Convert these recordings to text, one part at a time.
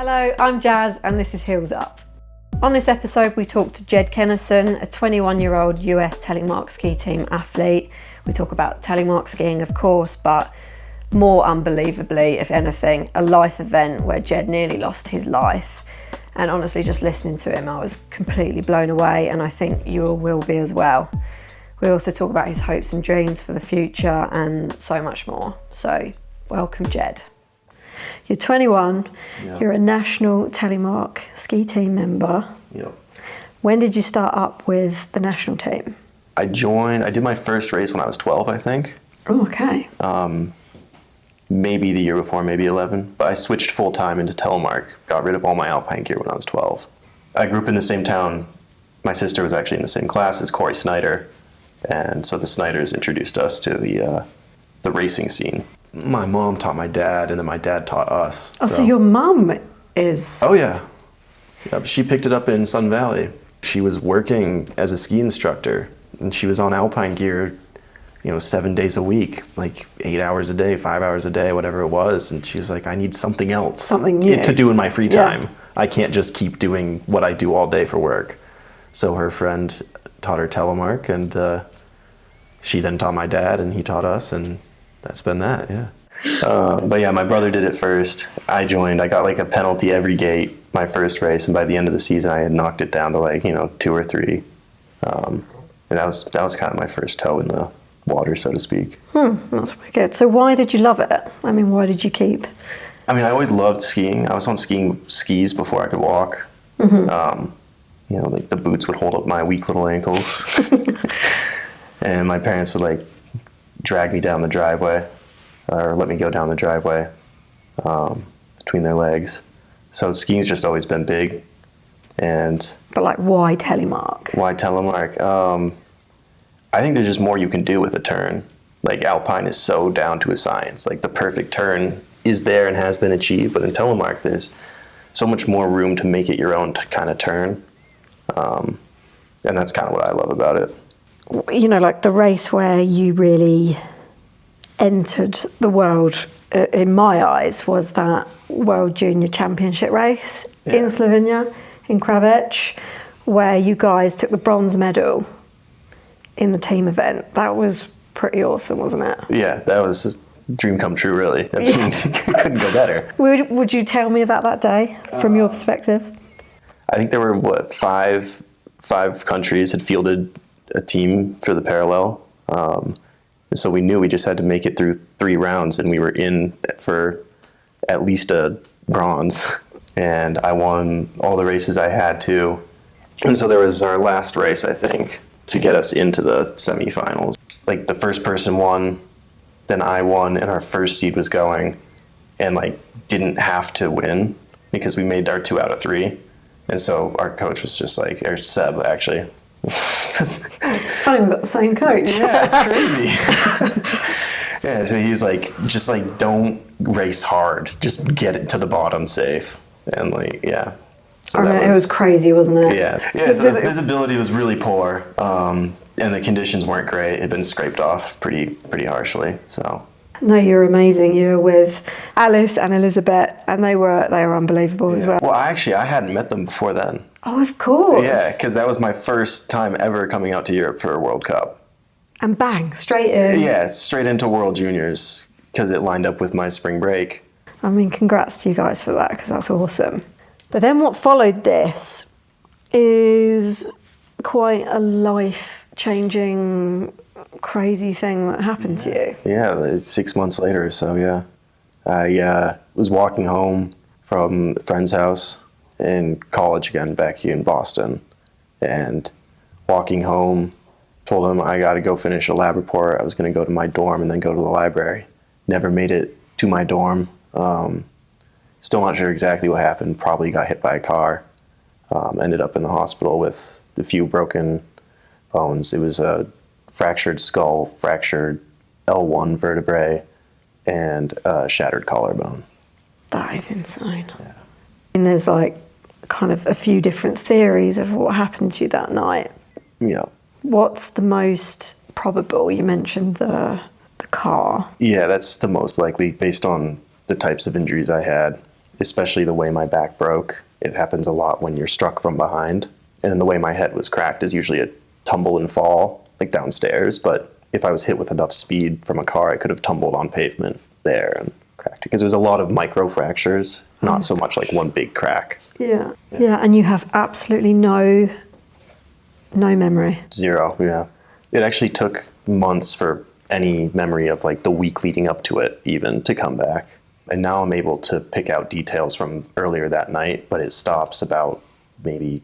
Hello, I'm Jazz and this is Heels Up. On this episode we talk to Jed Kenerson, a 21-year-old US telemark ski team athlete. We talk about telemark skiing of course, but more unbelievably, if anything, a life event where Jed nearly lost his life. And honestly, just listening to him, I was completely blown away, and I think you all will be as well. We also talk about his hopes and dreams for the future and so much more. So, welcome Jed. You're 21, You're a national telemark ski team member. Yep. When did you start up with the national team? I did my first race when I was 12, I think. Oh, okay. Maybe the year before, maybe 11. But I switched full-time into telemark, got rid of all my alpine gear when I was 12. I grew up in the same town. My sister was actually in the same class as Corey Snyder. And so the Snyders introduced us to the racing scene. My mom taught my dad, and then my dad taught us. Oh, so your mum is... Oh, yeah. She picked it up in Sun Valley. She was working as a ski instructor, and she was on alpine gear, 7 days a week, like 8 hours a day, 5 hours a day, whatever it was. And she was like, I need something else. Something new. To do in my free time. Yeah. I can't just keep doing what I do all day for work. So her friend taught her telemark, and she then taught my dad, and he taught us, and that's been that, yeah. But yeah, my brother did it first. I joined. I got like a penalty every gate my first race, and by the end of the season, I had knocked it down to like 2 or 3. And that was kind of my first toe in the water, so to speak. That's pretty good. So why did you love it? I mean, why did you keep? I always loved skiing. I was on skis before I could walk. Mm-hmm. Like the boots would hold up my weak little ankles. And my parents would like drag me down the driveway, or let me go down the driveway between their legs. So skiing's just always been big. But like, why telemark? Why telemark? I think there's just more you can do with a turn. Like alpine is so down to a science. Like the perfect turn is there and has been achieved, but in telemark there's so much more room to make it your own kind of turn. And that's kind of what I love about it. Like the race where you really entered the world, in my eyes, was that World Junior Championship race in Slovenia, in Kravic, where you guys took the bronze medal in the team event. That was pretty awesome, wasn't it? Yeah, that was just dream come true, really. Couldn't go better. Would you tell me about that day from your perspective? I think there were, five countries had fielded a team for the parallel. So we knew we just had to make it through 3 rounds, and we were in for at least a bronze. And I won all the races I had to. And so there was our last race, I think, to get us into the semifinals. Like the first person won, then I won, and our first seed was going, and like didn't have to win because we made our 2 out of 3. And so our coach was just like, or Seb actually. Funny, we've got the same coach. Yeah, it's crazy. Yeah, so he's like, just like, don't race hard. Just get it to the bottom safe. And like, yeah. So it was crazy, wasn't it? Yeah, so the visibility was really poor. And the conditions weren't great. It had been scraped off pretty harshly, so. No, you're amazing. You were with Alice and Elizabeth, and they were unbelievable as well. Well, I hadn't met them before then. Oh, of course. Yeah, because that was my first time ever coming out to Europe for a World Cup. And bang, straight in. Yeah, straight into World Juniors, because it lined up with my spring break. Congrats to you guys for that, because that's awesome. But then what followed this is quite a life-changing, crazy thing that happened to you. Yeah, it's 6 months later or so, yeah. I was walking home from a friend's house in college again, back here in Boston. And walking home, told him I got to go finish a lab report. I was going to go to my dorm and then go to the library. Never made it to my dorm. Still not sure exactly what happened. Probably got hit by a car. Ended up in the hospital with a few broken bones. It was a fractured skull, fractured L1 vertebrae, and a shattered collarbone. That is insane. Yeah. And there's like kind of a few different theories of what happened to you that night. Yeah. What's the most probable? You mentioned the car. Yeah, that's the most likely based on the types of injuries I had. especially the way my back broke. It happens a lot when you're struck from behind. And then the way my head was cracked is usually a tumble and fall, like downstairs. But if I was hit with enough speed from a car, I could have tumbled on pavement there and cracked it. Because there's a lot of micro fractures, not so much like one big crack. Yeah. And you have absolutely no memory. Zero, yeah. It actually took months for any memory of like the week leading up to it even to come back. And now I'm able to pick out details from earlier that night, but it stops about maybe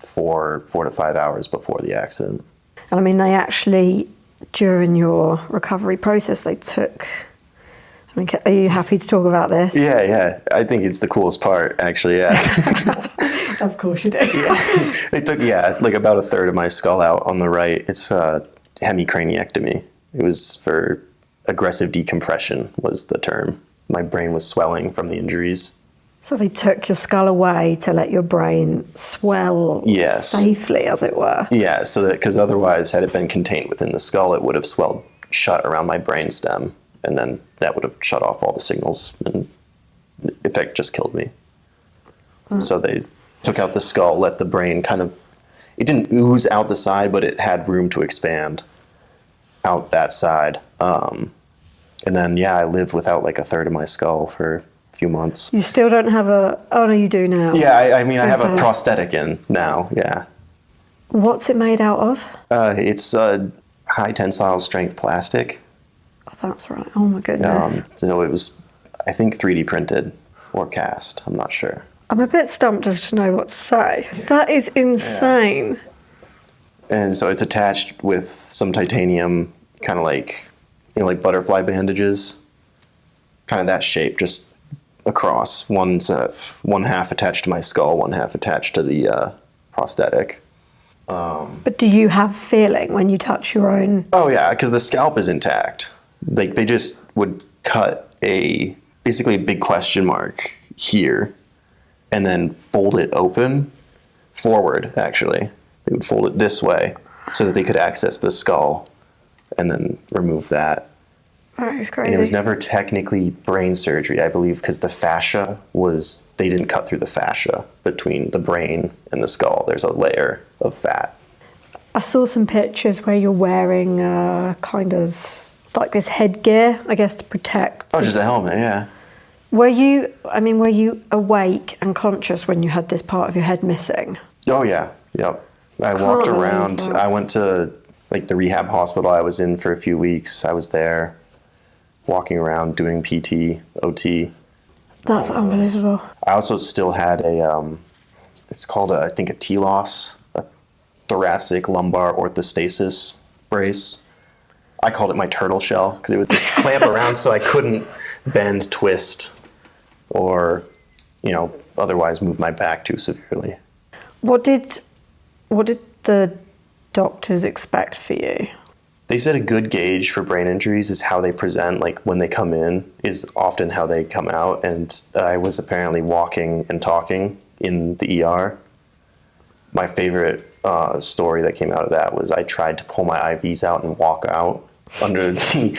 4 to 5 hours before the accident. And I mean, they actually, during your recovery process, they took... I mean, are you happy to talk about this? Yeah. I think it's the coolest part, actually, yeah. Of course you do. Yeah. They took, like about a third of my skull out on the right. It's hemicraniectomy. It was for aggressive decompression was the term. My brain was swelling from the injuries. So they took your skull away to let your brain swell safely, as it were. Yeah, so that because otherwise, had it been contained within the skull, it would have swelled shut around my brainstem, and then that would have shut off all the signals and, in effect, just killed me. So they took out the skull, let the brain it didn't ooze out the side, but it had room to expand out that side. And then, I lived without like a third of my skull for a few months. You still don't have oh no, you do now. Yeah, I mean, I have a prosthetic in now, yeah. What's it made out of? It's high tensile strength plastic. Oh, that's right. Oh my goodness. So it was, I think, 3D printed or cast. I'm not sure. I'm a bit stumped as to know what to say. That is insane. Yeah. And so it's attached with some titanium, kind of like, like butterfly bandages, kind of that shape, just across. One's one half attached to my skull, one half attached to the prosthetic. But do you have feeling when you touch your own? Oh yeah, because the scalp is intact. They just would cut basically a big question mark here, and then fold it open forward. Actually, they would fold it this way so that they could access the skull, and then remove that. That is crazy. And it was never technically brain surgery, I believe, because the fascia they didn't cut through the fascia between the brain and the skull. There's a layer of fat. I saw some pictures where you're wearing kind of like this headgear, I guess, to protect. Oh, just a helmet, yeah. Were you awake and conscious when you had this part of your head missing? Oh, yeah. Yep. I walked around. I went to like the rehab hospital I was in for a few weeks. I was there walking around doing PT, OT. That's unbelievable. I also still had it's called I think a TLOS, a thoracic lumbar orthostasis brace. I called it my turtle shell because it would just clamp around so I couldn't bend, twist, or, otherwise move my back too severely. What did the doctors expect for you? They said a good gauge for brain injuries is how they present, like when they come in is often how they come out. And I was apparently walking and talking in the ER. My favorite story that came out of that was I tried to pull my IVs out and walk out under the...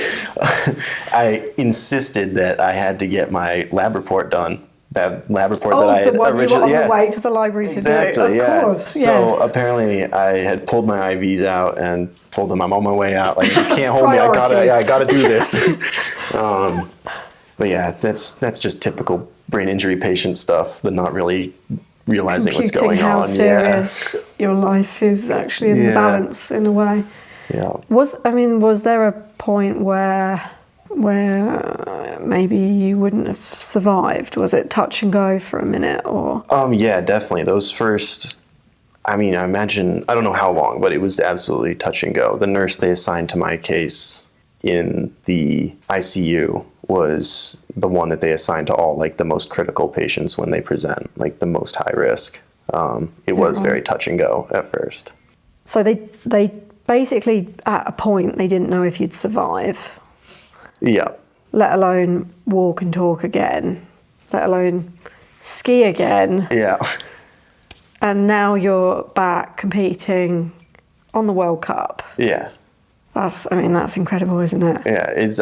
I insisted that I had to get my lab report done. That lab report that I had originally... on the way to the library to do. Of course, So apparently I had pulled my IVs out and told them I'm on my way out. Like, you can't hold me. I gotta do this. But yeah, that's just typical brain injury patient stuff. The not really realizing what's going how on. Serious your life is actually in balance in a way. Yeah. Was there a point where maybe you wouldn't have survived? Was it touch and go for a minute, or? Yeah, definitely. Those first, I imagine, I don't know how long, but it was absolutely touch and go. The nurse they assigned to my case in the ICU was the one that they assigned to all, like, the most critical patients when they present, like the most high risk. It was very touch and go at first. So they basically, at a point, they didn't know if you'd survive. Yeah. Let alone walk and talk again, let alone ski again. Yeah. And now you're back competing on the World Cup. Yeah. That's incredible, isn't it? Yeah, it's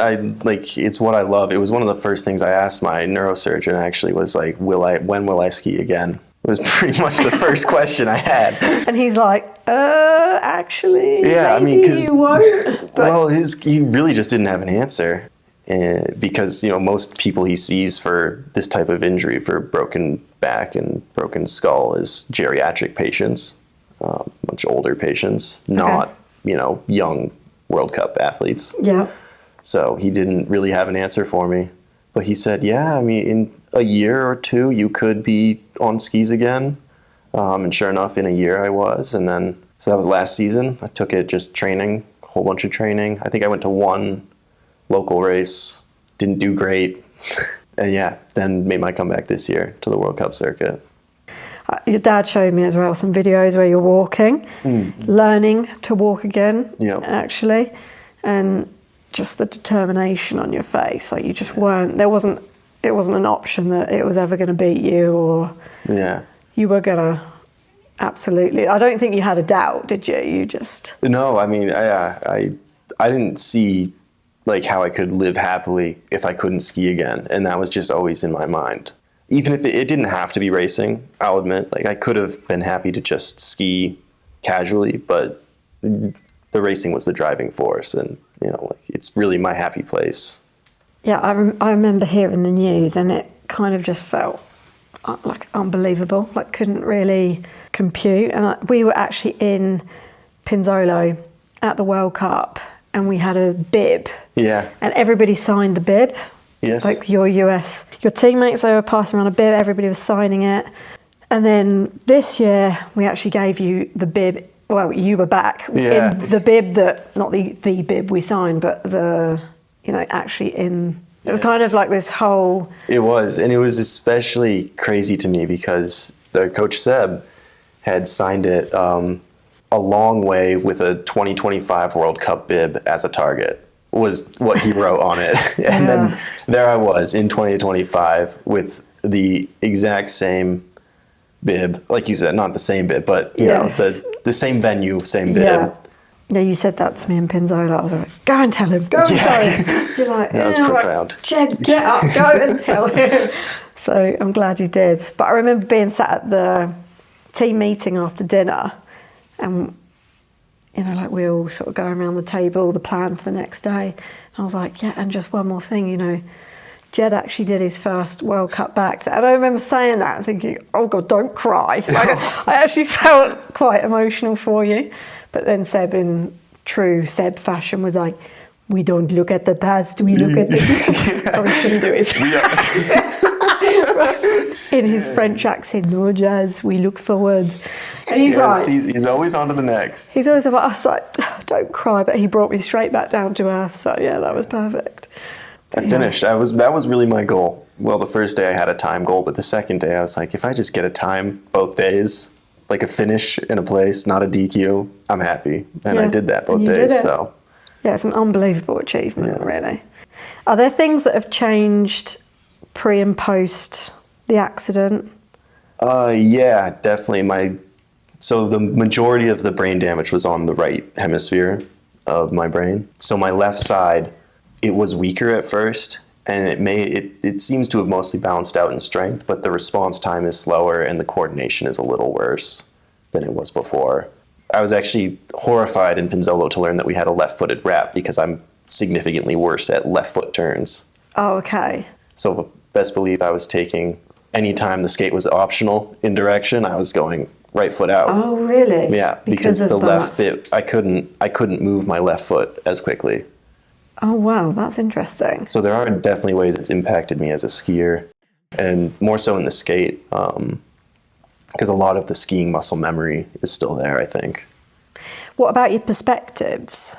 what I love. It was one of the first things I asked my neurosurgeon actually was like, when will I ski again? It was pretty much the first question I had. And he's like, actually, yeah, maybe because you won't. Well, he really just didn't have an answer, because most people he sees for this type of injury, for broken back and broken skull, is geriatric patients, much older patients, not young World Cup athletes. Yeah. So he didn't really have an answer for me. But he said, yeah, in a year or two, you could be on skis again. And sure enough, in a year I was. And then, so that was last season. I took it just training, a whole bunch of training. I think I went to one local race, didn't do great. And yeah, then made my comeback this year to the World Cup circuit. Your dad showed me as well some videos where you're walking, learning to walk again, actually, and just the determination on your face. Like, you just it wasn't an option that it was ever going to beat you, or you were going to absolutely. I don't think you had a doubt, did you? You just... No, I mean, I didn't see like how I could live happily if I couldn't ski again. And that was just always in my mind. Even if it didn't have to be racing, I'll admit, like, I could have been happy to just ski casually, but the racing was the driving force, and it's really my happy place. Yeah, I remember hearing the news, and it kind of just felt like unbelievable, like couldn't really compute. And we were actually in Pinzolo at the World Cup, and we had a bib. Yeah. And everybody signed the bib. Yes. Like your teammates, they were passing around a bib, everybody was signing it. And then this year, we actually gave you the bib. Well, you were back in the bib that, not the bib we signed, but actually in... It was kind of like this whole... It was, and it was especially crazy to me because the coach Seb had signed it a long way with a 2025 World Cup bib as a target, was what he wrote on it. And then there I was in 2025 with the exact same bib, like you said, not the same bib, but you know, the same venue, same bib. Yeah, you said that to me in Pinzolo. I was like, go and tell him, go and tell him. You're like, that was profound. Like, Jed, get up, go and tell him. So I'm glad you did. But I remember being sat at the team meeting after dinner, and like we all sort of going around the table, the plan for the next day. And I was like, yeah, and just one more thing, Jed actually did his first World Cup back. And I remember saying that and thinking, oh God, don't cry. Like, I actually felt quite emotional for you. But then Seb, in true Seb fashion, was like, we don't look at the past, we look at the future. Probably shouldn't do it. In his French accent, no, Jazz, we look forward. And he's right. He's always on to the next. He's always about us, like, oh, don't cry. But he brought me straight back down to earth. So, yeah, that was perfect. I finished. That was really my goal. Well, the first day I had a time goal, but the second day I was like, if I just get a time both days, like a finish in a place, not a DQ, I'm happy. And I did that both days. So yeah, it's an unbelievable achievement, really. Are there things that have changed pre and post the accident? Yeah, definitely. So the majority of the brain damage was on the right hemisphere of my brain. So my left side, it was weaker at first, and it seems to have mostly balanced out in strength, but the response time is slower and the coordination is a little worse than it was before. I was actually horrified in Pinzolo to learn that we had a left-footed wrap because I'm significantly worse at left foot turns. Oh, okay. So best believe I was taking, anytime the skate was optional in direction, I was going right foot out. Oh, really? Yeah, because the left foot, I couldn't move my left foot as quickly. Oh, wow, that's interesting. So there are definitely ways it's impacted me as a skier, and more so in the skate, because a lot of the skiing muscle memory is still there, I think. What about your perspectives?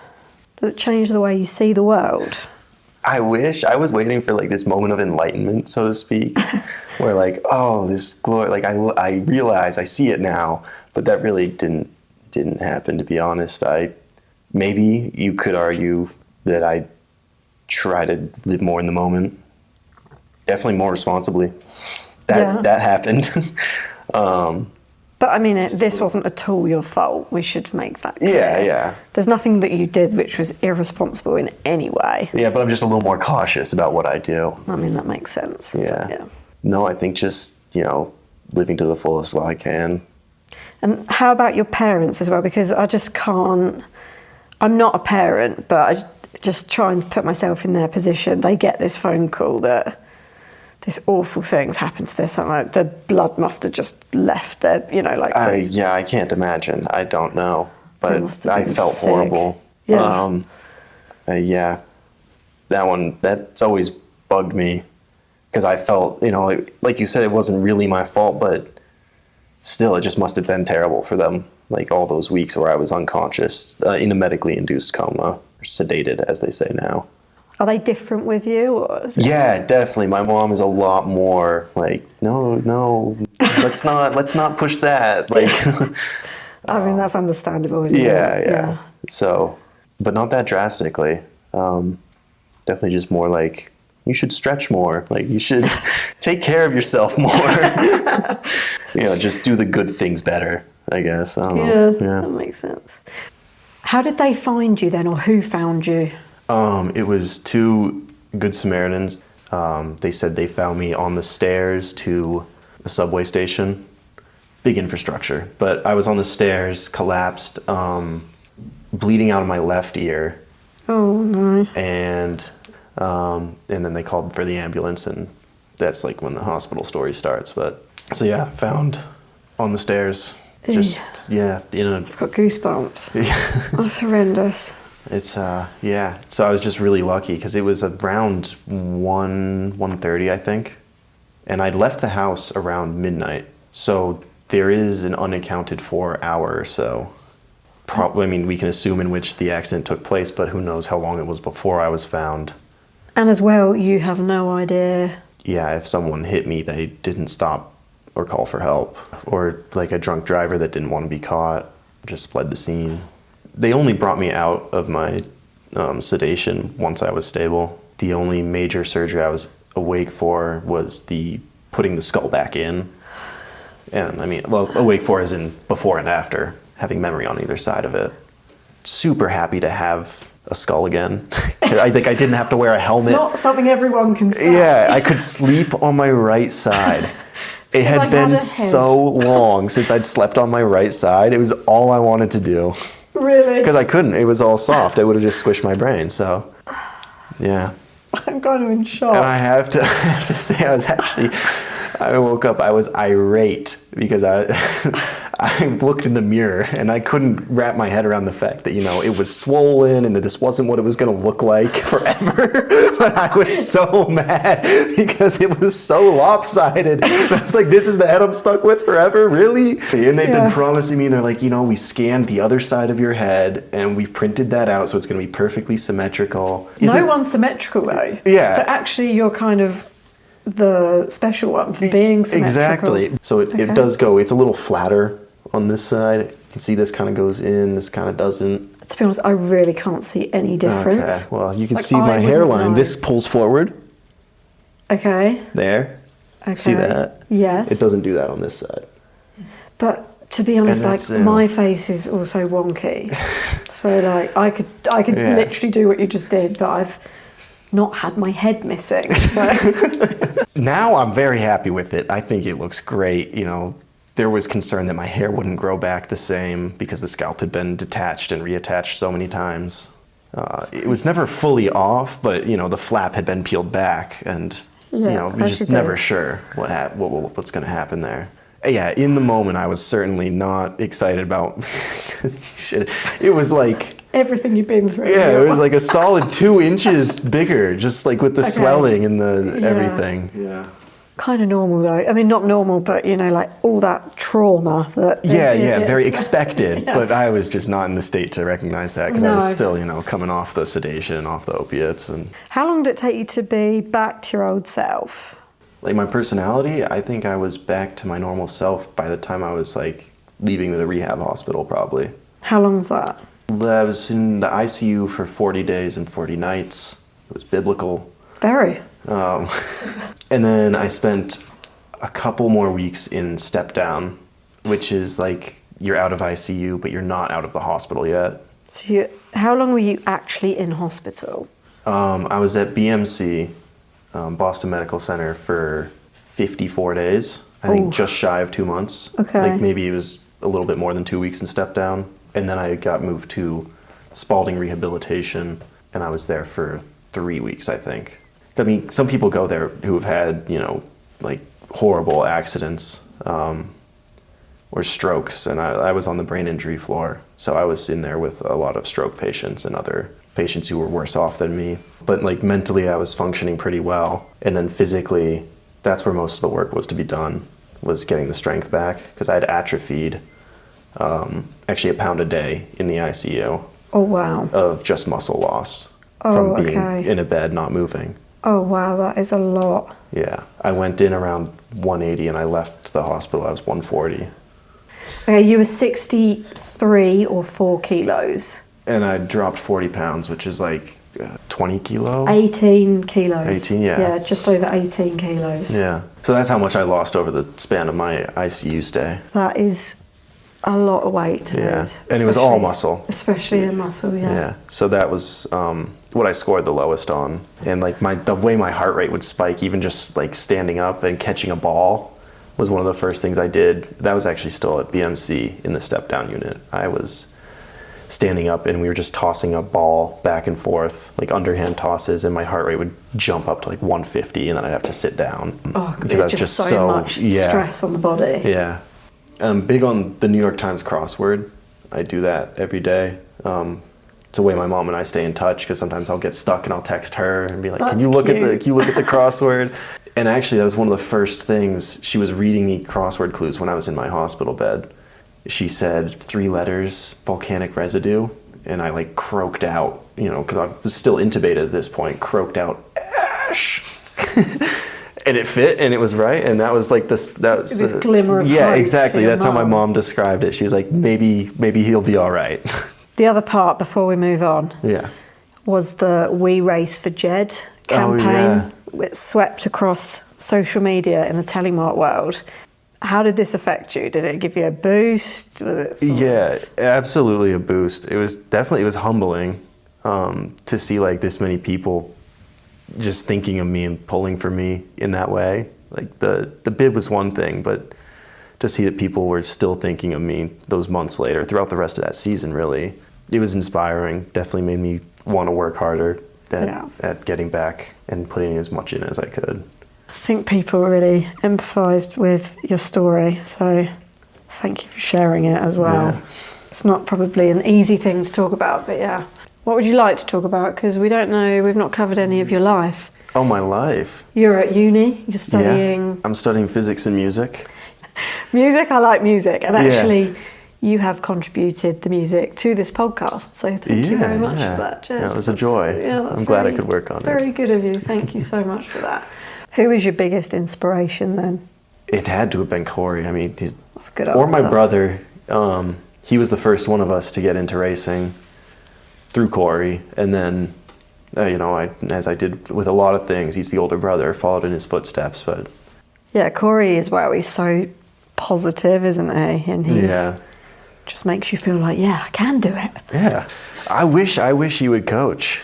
Does it change the way you see the world? I wish. I was waiting for like this moment of enlightenment, so to speak, where like, oh, this glory, like I realize I see it now, but that really didn't happen, to be honest. Maybe you could argue that I try to live more in the moment, definitely more responsibly. That happened. But I mean, this wasn't at all your fault. We should make that clear. Yeah. There's nothing that you did which was irresponsible in any way. Yeah, but I'm just a little more cautious about what I do. I mean, that makes sense. Yeah. No, I think just, living to the fullest while I can. And how about your parents as well? Because I just can't, I'm not a parent, but I just trying to put myself in their position. They get this phone call that this awful thing's happened to their son. Like, the blood must have just left their, Yeah, I can't imagine. I don't know. But I felt sick. horrible. Yeah. Yeah. That's always bugged me. Because I felt, like you said, it wasn't really my fault, but still, it just must have been terrible for them. Like all those weeks where I was unconscious, in a medically induced coma, or sedated, as they say now. Are they different with you? Or is it... Yeah, definitely. My mom is a lot more like, no, let's not push that. Like, I mean, that's understandable, isn't it? Yeah. So, but not that drastically. Definitely just more like, you should stretch more. Like, you should take care of yourself more. Just do the good things better, I guess. I don't know. Yeah, that makes sense. How did they find you then, or who found you? It was two Good Samaritans. They said they found me on the stairs to the subway station. Big infrastructure. But I was on the stairs, collapsed, bleeding out of my left ear. Oh, no. And then they called for the ambulance, and that's like when the hospital story starts. But so yeah, found on the stairs. Just I've got goosebumps. That's horrendous. It's So I was just really lucky because it was around 1:30, I think, and I'd left the house around midnight. So there is an unaccounted for hour or so. We can assume in which the accident took place, but who knows how long it was before I was found. And as well, you have no idea. Yeah, if someone hit me, they didn't stop or call for help. Or like a drunk driver that didn't want to be caught, just fled the scene. They only brought me out of my sedation once I was stable. The only major surgery I was awake for was the putting the skull back in. And awake for as in before and after, having memory on either side of it. Super happy to have a skull again. I think I didn't have to wear a helmet. It's not something everyone can say. Yeah, I could sleep on my right side. It had been so long since I'd slept on my right side. It was all I wanted to do. Really? Because I couldn't. It was all soft. It would have just squished my brain. So, yeah. I'm kind of in shock. And I have to say, I woke up, I was irate because I looked in the mirror and I couldn't wrap my head around the fact that, it was swollen and that this wasn't what it was going to look like forever. But I was so mad because it was so lopsided. And I was like, this is the head I'm stuck with forever? Really? And they've been promising me, they're like, we scanned the other side of your head and we printed that out so it's going to be perfectly symmetrical. No one's symmetrical though. Yeah. So actually you're kind of the special one for being symmetrical. Exactly. So it does go, it's a little flatter on this side. You can see this kind of goes in, this kind of doesn't. To be honest, I really can't see any difference. Okay, well, you can see my hairline. This pulls forward. Okay. There. Okay. See that? Yes. It doesn't do that on this side. But to be honest, my face is also wonky. So I could literally do what you just did, but I've not had my head missing. So now I'm very happy with it. I think it looks great. There was concern that my hair wouldn't grow back the same because the scalp had been detached and reattached so many times. It was never fully off, but the flap had been peeled back, and you're just never sure what's going to happen there. Yeah, in the moment, I was certainly not excited about. It was like everything you've been through. Yeah, it was like a solid 2 inches bigger, just like with the swelling and the everything. Yeah. Kind of normal though. I mean, not normal, but all that trauma that. Very expected. But I was just not in the state to recognize that because I was still, coming off the sedation, off the opiates, and. How long did it take you to be back to your old self? Like my personality, I think I was back to my normal self by the time I was leaving the rehab hospital, probably. How long was that? I was in the ICU for 40 days and 40 nights. It was biblical. Very. And then I spent a couple more weeks in step down which is like you're out of ICU, but you're not out of the hospital yet. So how long were you actually in hospital? I was at BMC, Boston Medical Center, for 54 days. I think just shy of 2 months. Okay. Like maybe it was a little bit more than 2 weeks in step down. And then I got moved to Spalding Rehabilitation, and I was there for 3 weeks, I think. I mean, some people go there who have had, you know, like horrible accidents or strokes, and I was on the brain injury floor. So I was in there with a lot of stroke patients and other patients who were worse off than me. But like mentally, I was functioning pretty well. And then physically, that's where most of the work was to be done, was getting the strength back, because I had atrophied actually a pound a day in the ICU. Oh, wow. Of just muscle loss from being in a bed, not moving. Oh, wow, that is a lot. Yeah. I went in around 180 and I left the hospital. I was 140. Okay, you were 63 or 4 kilos. And I dropped 40 pounds, which is like 20 kilos? 18 kilos. 18, yeah. Yeah, just over 18 kilos. Yeah. So that's how much I lost over the span of my ICU stay. That is a lot of weight to lose. And it was all muscle. Especially the muscle, Yeah. So that was what I scored the lowest on. And like the way my heart rate would spike, even just like standing up and catching a ball, was one of the first things I did. That was actually still at BMC in the step down unit. I was standing up and we were just tossing a ball back and forth, like underhand tosses, and my heart rate would jump up to like 150, and then I'd have to sit down. Oh, because I was just so much stress on the body. Yeah. I'm big on the New York Times crossword. I do that every day. It's a way my mom and I stay in touch, because sometimes I'll get stuck and I'll text her and be like, can you look at the crossword? And actually, that was one of the first things. She was reading me crossword clues when I was in my hospital bed. She said 3 letters, volcanic residue, and I like croaked out, you know, because I was still intubated at this point, croaked out, ash. And it fit, and it was right, and that was like this glimmer of yeah, hope. exactly. That's how my mom described it. She was like, maybe he'll be all right. The other part before we move on, was the We Race for Jed campaign. It swept across social media in the telemark world. How did this affect you? Did it give you a boost? Was it absolutely a boost. It was humbling to see like this many people just thinking of me and pulling for me in that way. Like the bid was one thing, but to see that people were still thinking of me those months later, throughout the rest of that season, really, it was inspiring. Definitely made me want to work harder at getting back and putting as much in as I could. I think people really empathised with your story, so thank you for sharing it as well. Yeah. It's not probably an easy thing to talk about, but yeah. What would you like to talk about? Because we don't know, we've not covered any of your life. Oh, my life? You're at uni, you're studying... Yeah, I'm studying physics and music. Music, I like music, and actually you have contributed the music to this podcast, so thank you very much for that, Jed. Yeah, it was a joy. I'm glad I could work on it. Very good of you, thank you so much for that. Who is your biggest inspiration then? It had to have been Corey. I mean, that's a good or answer. my brother. He was the first one of us to get into racing through Corey, and then, as I did with a lot of things, he's the older brother, followed in his footsteps. But yeah, Corey as well. He's so positive, isn't he? And he's just makes you feel like, I can do it. Yeah, I wish he would coach.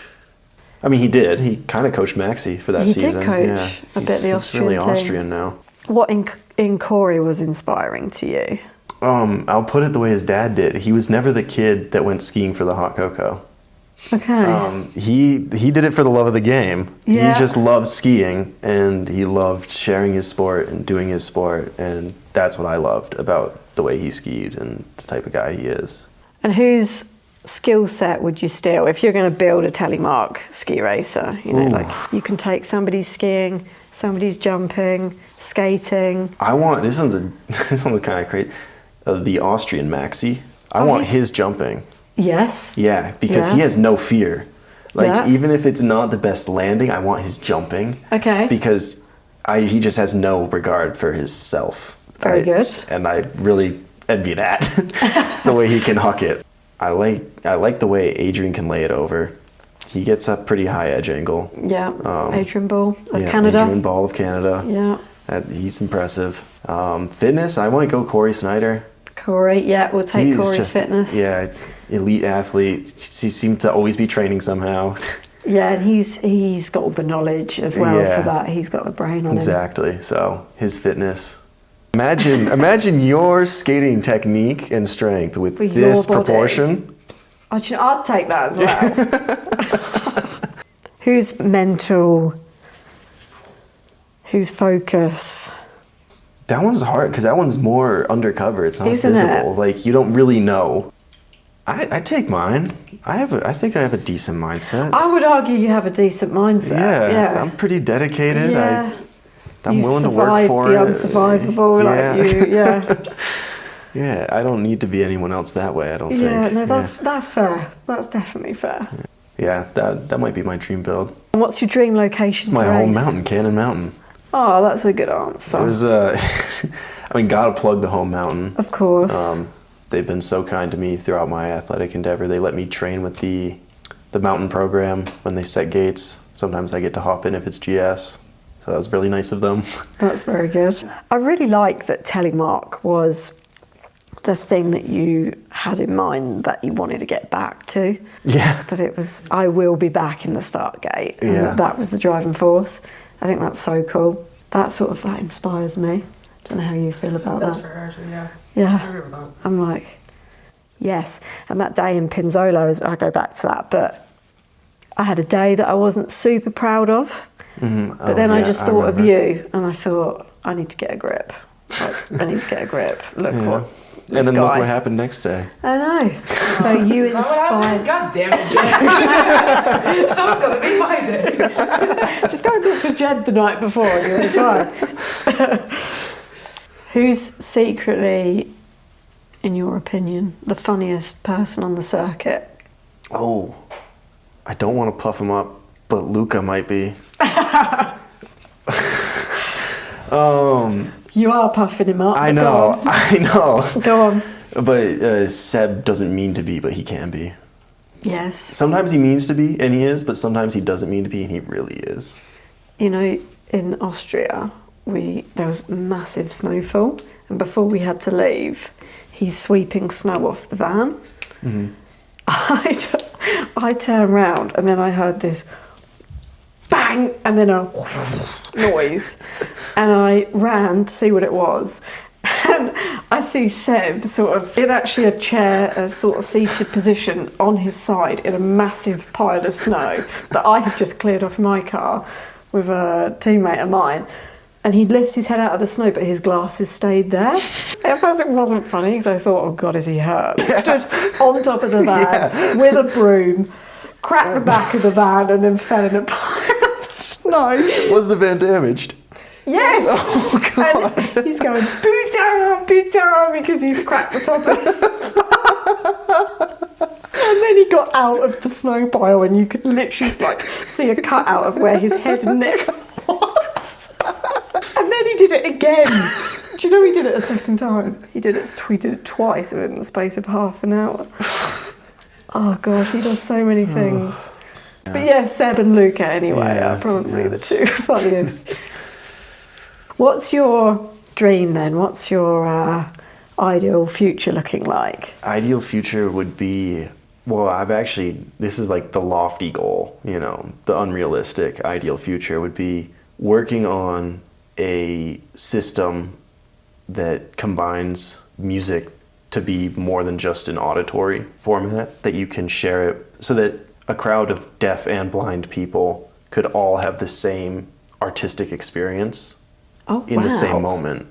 I mean, he did. He kind of coached Maxi for that season. He did coach a bit the Austrian He's really team. Austrian now. What in Corey was inspiring to you? I'll put it the way his dad did. He was never the kid that went skiing for the hot cocoa. Okay. He did it for the love of the game. Yeah. He just loved skiing, and he loved sharing his sport and doing his sport, and that's what I loved about the way he skied and the type of guy he is. And whose skill set would you steal if you're going to build a telemark ski racer? Like you can take somebody's skiing, somebody's jumping, skating. This one's kind of crazy. The Austrian Maxi. I want his jumping. Yes. Yeah, because he has no fear. Even if it's not the best landing, I want his jumping. Okay. Because he just has no regard for his self. Very good. And I really envy that, the way he can huck it. I like the way Adrian can lay it over. He gets a pretty high edge angle. Yeah, Adrian Ball of Canada. Adrian Ball of Canada. Yeah. He's impressive. Fitness, I want to go Corey Snyder. Corey, yeah, we'll take Corey's fitness. Yeah, elite athlete. He seems to always be training somehow. Yeah, and he's got all the knowledge as well for that. He's got the brain on Exactly. So his fitness. Imagine your skating technique and strength with this proportion. I'd take that as well. Who's mental? Who's focus? That one's hard because that one's more undercover. It's not as visible. It? Like, you don't really know. I take mine. I think I have a decent mindset. I would argue you have a decent mindset. Yeah. I'm pretty dedicated. Yeah. I'm willing to work for it. You survive the unsurvivable, Yeah, I don't need to be anyone else that way, I don't think. Yeah, no, that's fair. That's definitely fair. Yeah, that might be my dream build. And what's your dream location to My race? home mountain, Cannon Mountain. Oh, that's a good answer. It was, gotta plug the home mountain. Of course. They've been so kind to me throughout my athletic endeavor. They let me train with the mountain program when they set gates. Sometimes I get to hop in if it's GS. So that was really nice of them. That's very good. I really like that telemark was the thing that you had in mind that you wanted to get back to. Yeah. That it was, I will be back in the start gate. And that was the driving force. I think that's so cool. That inspires me. Don't know how you feel about that. That's fair, actually, yeah. Yeah. I agree with that. I'm like, yes. And that day in Pinzolo, I go back to that, but I had a day that I wasn't super proud of. Mm-hmm. But then I just thought of you, and I thought, I need to get a grip. I need to get a grip. Look what. And then look what happened next day. I know. So you inspired. God damn it, Jed. That was going to be my day. Just go and talk to Jed the night before, and you'll be fine. Who's secretly, in your opinion, the funniest person on the circuit? Oh, I don't want to puff him up, but Luca might be. You are puffing him up. I know. Go on. But Seb doesn't mean to be, but he can be. Yes. Sometimes he means to be, and he is, but sometimes he doesn't mean to be, and he really is. You know, in Austria, there was massive snowfall, and before we had to leave, he's sweeping snow off the van. Mm-hmm. I turned round, and then I heard this bang, and then a noise, and I ran to see what it was, and I see Seb sort of in actually a chair, a sort of seated position on his side in a massive pile of snow that I had just cleared off my car with a teammate of mine, and he lifts his head out of the snow, but his glasses stayed there. At first it wasn't funny, because I thought, oh God, is he hurt? Stood on top of the van with a broom, cracked the back of the van, and then fell in a pile of snow. Was the van damaged? Yes! Oh, God. And he's going, boot down, because he's cracked the top of the van. And then he got out of the snow pile, and you could literally see a cutout of where his head and neck was. And then he did it again. Do you know he did it a second time? He did it twice within the space of half an hour. Oh gosh, he does so many things. But yeah, Seb and Luca anyway are probably the two funniest. What's your dream then? What's your ideal future looking like? Ideal future would be, this is like the lofty goal, the unrealistic ideal future would be working on a system that combines music to be more than just an auditory format, that you can share it so that a crowd of deaf and blind people could all have the same artistic experience in the same moment.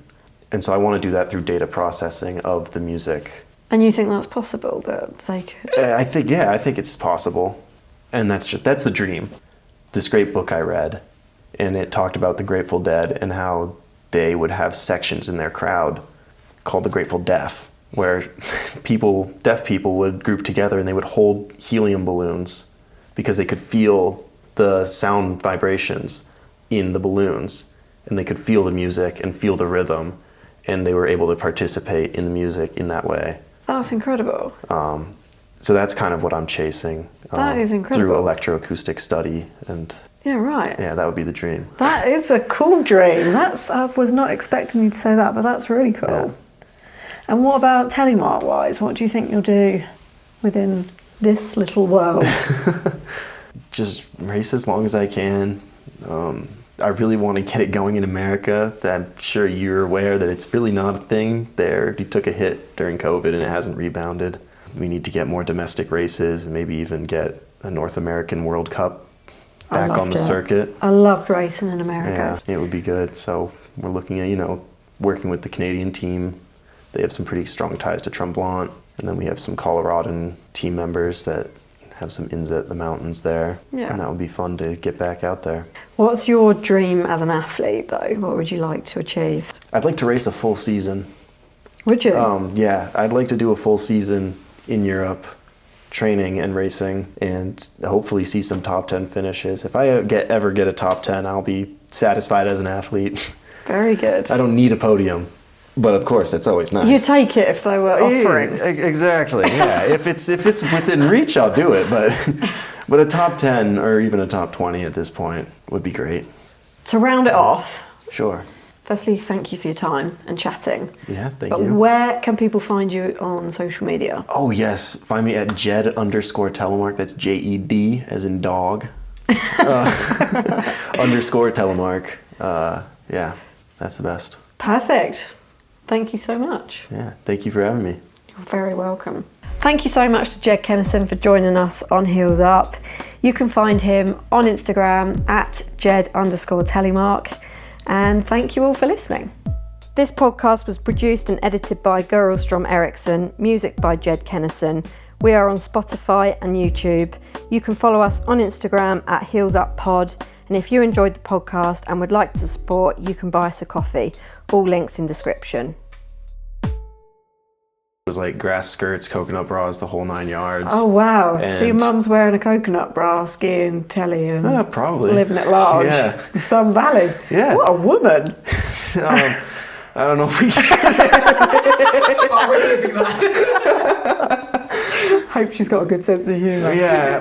And so I want to do that through data processing of the music. And you think that's possible, that they could? I think it's possible. And that's the dream. This great book I read, and it talked about the Grateful Dead and how they would have sections in their crowd called the Grateful Deaf, where deaf people would group together and they would hold helium balloons because they could feel the sound vibrations in the balloons, and they could feel the music and feel the rhythm, and they were able to participate in the music in that way. That's incredible. So that's kind of what I'm chasing. That is incredible. Through electroacoustic study and... Yeah, right. Yeah, that would be the dream. That is a cool dream. I was not expecting you to say that, but that's really cool. Yeah. And what about telemark-wise? What do you think you'll do within this little world? Just race as long as I can. I really want to get it going in America. I'm sure you're aware that it's really not a thing there. You took a hit during COVID and it hasn't rebounded. We need to get more domestic races and maybe even get a North American World Cup back on the circuit. I loved racing in America. Yeah, it would be good. So we're looking at, working with the Canadian team. They have some pretty strong ties to Tremblant. And then we have some Coloradan team members that have some ins at the mountains there. Yeah. And that would be fun to get back out there. What's your dream as an athlete, though? What would you like to achieve? I'd like to race a full season. Would you? Yeah, I'd like to do a full season in Europe, training and racing, and hopefully see some top 10 finishes. If I ever get a top 10, I'll be satisfied as an athlete. Very good. I don't need a podium, but of course, that's always nice. You take it if they were offering. Yeah, exactly. Yeah, if it's within reach, I'll do it. But a top 10 or even a top 20 at this point would be great. To round it off, Sure. firstly, thank you for your time and chatting. Yeah, thank But you. where can people find you on social media? Oh yes, find me at Jed_Telemark. That's JED as in dog. _Telemark. Yeah, that's the best. Perfect. Thank you so much. Yeah, thank you for having me. You're very welcome. Thank you so much to Jed Kenerson for joining us on Heels Up. You can find him on Instagram at Jed_Telemark. And thank you all for listening. This podcast was produced and edited by Gurlstrom Eriksson, music by Jed Kenerson. We are on Spotify and YouTube. You can follow us on Instagram at Heels Up Pod. And if you enjoyed the podcast and would like to support, you can buy us a coffee. All links in description. It was like grass skirts, coconut bras, the whole 9 yards. Oh wow! And So your mum's wearing a coconut bra, skiing, telly, and probably living at large in Sun Valley. Yeah. What a woman! I don't know if we. Oh, we're leaving that. Hope she's got a good sense of humour. Yeah.